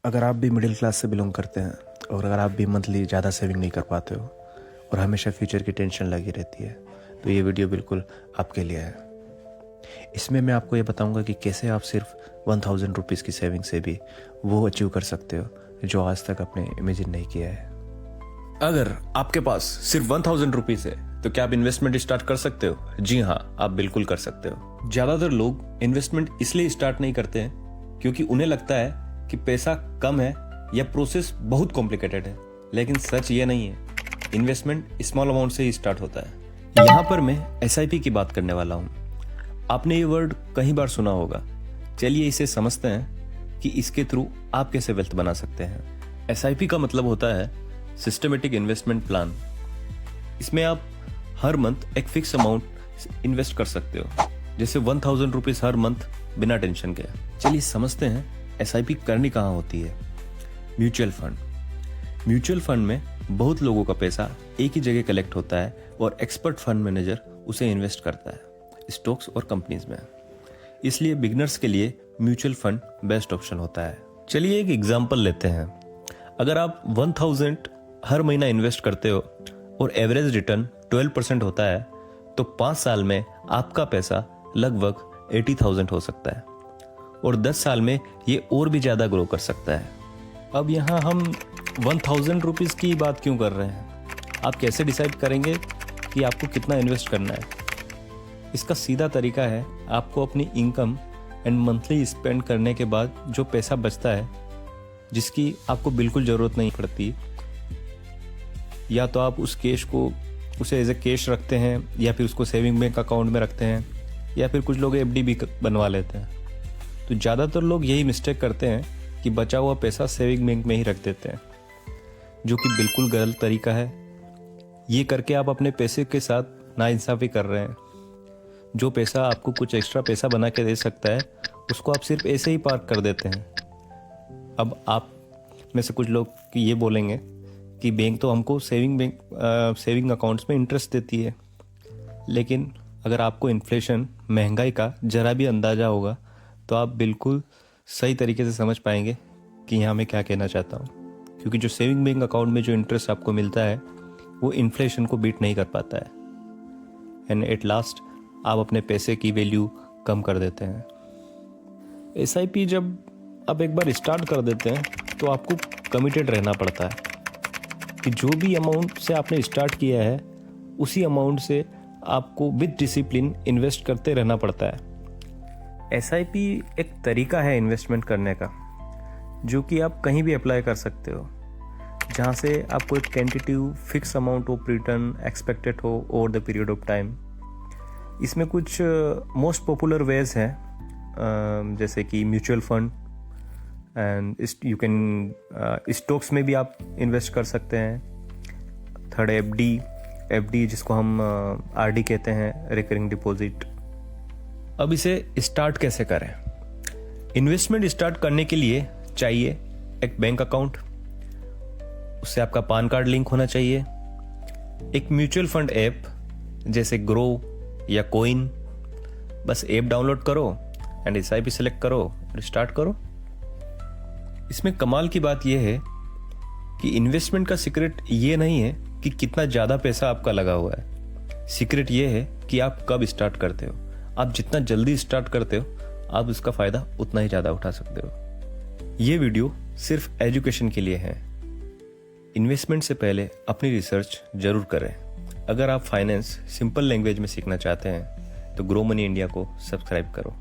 अगर आप भी मिडिल क्लास से बिलोंग करते हैं और अगर आप भी मंथली ज़्यादा सेविंग नहीं कर पाते हो और हमेशा फ्यूचर की टेंशन लगी रहती है तो ये वीडियो बिल्कुल आपके लिए है। इसमें मैं आपको ये बताऊंगा कि कैसे आप सिर्फ 1000 रुपीज़ की सेविंग से भी वो अचीव कर सकते हो जो आज तक आपने इमेजिन नहीं किया है। अगर आपके पास सिर्फ 1000 रुपीज़ है तो क्या आप इन्वेस्टमेंट स्टार्ट कर सकते हो? जी हाँ, आप बिल्कुल कर सकते हो। ज़्यादातर लोग इन्वेस्टमेंट इसलिए स्टार्ट नहीं करते हैं क्योंकि उन्हें लगता है कि पैसा कम है या प्रोसेस बहुत कॉम्प्लिकेटेड है, लेकिन सच ये नहीं है। इन्वेस्टमेंट स्मॉल अमाउंट से ही स्टार्ट होता है। यहाँ पर मैं SIP की बात करने वाला हूँ। आपने ये वर्ड कई बार सुना होगा। चलिए इसे समझते हैं कि इसके थ्रू आप कैसे वेल्थ बना सकते हैं। SIP का मतलब होता है सिस्टमेटिक इन्वेस्टमेंट प्लान। इसमें आप हर मंथ एक फिक्स अमाउंट इन्वेस्ट कर सकते हो, जैसे 1000 रुपीज़ हर मंथ बिना टेंशन के। चलिए समझते हैं SIP करनी कहाँ होती है। Mutual fund. म्यूचुअल फंड में बहुत लोगों का पैसा एक ही जगह कलेक्ट होता है और एक्सपर्ट फंड मैनेजर उसे इन्वेस्ट करता है स्टॉक्स और कंपनीज में। इसलिए बिगिनर्स के लिए म्यूचुअल फंड बेस्ट ऑप्शन होता है। चलिए एक एग्जांपल लेते हैं। अगर आप 1000 हर महीना इन्वेस्ट करते हो और एवरेज रिटर्न 12% होता है तो 5 साल में आपका पैसा लगभग 80,000 हो सकता है और 10 साल में ये और भी ज़्यादा ग्रो कर सकता है। अब यहाँ हम 1000 रुपीज़ की बात क्यों कर रहे हैं? आप कैसे डिसाइड करेंगे कि आपको कितना इन्वेस्ट करना है? इसका सीधा तरीका है, आपको अपनी इनकम एंड मंथली स्पेंड करने के बाद जो पैसा बचता है जिसकी आपको बिल्कुल ज़रूरत नहीं पड़ती, या तो आप उस कैश को उसे एज ए कैश रखते हैं या फिर उसको सेविंग बैंक अकाउंट में रखते हैं या फिर कुछ लोग FD भी बनवा लेते हैं। तो ज़्यादातर लोग यही मिस्टेक करते हैं कि बचा हुआ पैसा सेविंग बैंक में ही रख देते हैं, जो कि बिल्कुल गलत तरीका है। ये करके आप अपने पैसे के साथ नाइंसाफ़ी कर रहे हैं। जो पैसा आपको कुछ एक्स्ट्रा पैसा बना के दे सकता है उसको आप सिर्फ ऐसे ही पार्क कर देते हैं। अब आप में से कुछ लोग ये बोलेंगे कि बैंक तो हमको सेविंग अकाउंट्स में इंटरेस्ट देती है, लेकिन अगर आपको इन्फ्लेशन, महंगाई का ज़रा भी अंदाज़ा होगा तो आप बिल्कुल सही तरीके से समझ पाएंगे कि यहाँ मैं क्या कहना चाहता हूँ। क्योंकि जो सेविंग बैंक अकाउंट में जो इंटरेस्ट आपको मिलता है वो इन्फ्लेशन को बीट नहीं कर पाता है एंड एट लास्ट आप अपने पैसे की वैल्यू कम कर देते हैं। SIP जब आप एक बार स्टार्ट कर देते हैं तो आपको कमिटेड रहना पड़ता है कि जो भी अमाउंट से आपने स्टार्ट किया है उसी अमाउंट से आपको विद डिसिप्लिन इन्वेस्ट करते रहना पड़ता है। SIP एक तरीका है इन्वेस्टमेंट करने का जो कि आप कहीं भी अप्लाई कर सकते हो, जहाँ से आपको एक tentative fix amount of return expected हो over the period of time. इसमें कुछ मोस्ट पॉपुलर वेज हैं, जैसे कि mutual fund and you can stocks में भी आप इन्वेस्ट कर सकते हैं। थर्ड FD जिसको हम RD कहते हैं, रिकरिंग डिपॉजिट। अब इसे स्टार्ट कैसे करें? इन्वेस्टमेंट स्टार्ट करने के लिए चाहिए एक बैंक अकाउंट, उससे आपका PAN कार्ड लिंक होना चाहिए, एक म्यूचुअल फंड ऐप जैसे ग्रो या कोइन। बस ऐप डाउनलोड करो एंड SIP सेलेक्ट करो और स्टार्ट करो। इसमें कमाल की बात यह है कि इन्वेस्टमेंट का सीक्रेट ये नहीं है कि कितना ज़्यादा पैसा आपका लगा हुआ है। सीक्रेट ये है कि आप कब स्टार्ट करते हो। आप जितना जल्दी स्टार्ट करते हो आप उसका फ़ायदा उतना ही ज़्यादा उठा सकते हो। ये वीडियो सिर्फ एजुकेशन के लिए है। इन्वेस्टमेंट से पहले अपनी रिसर्च जरूर करें। अगर आप फाइनेंस सिंपल लैंग्वेज में सीखना चाहते हैं तो ग्रो मनी इंडिया को सब्सक्राइब करो।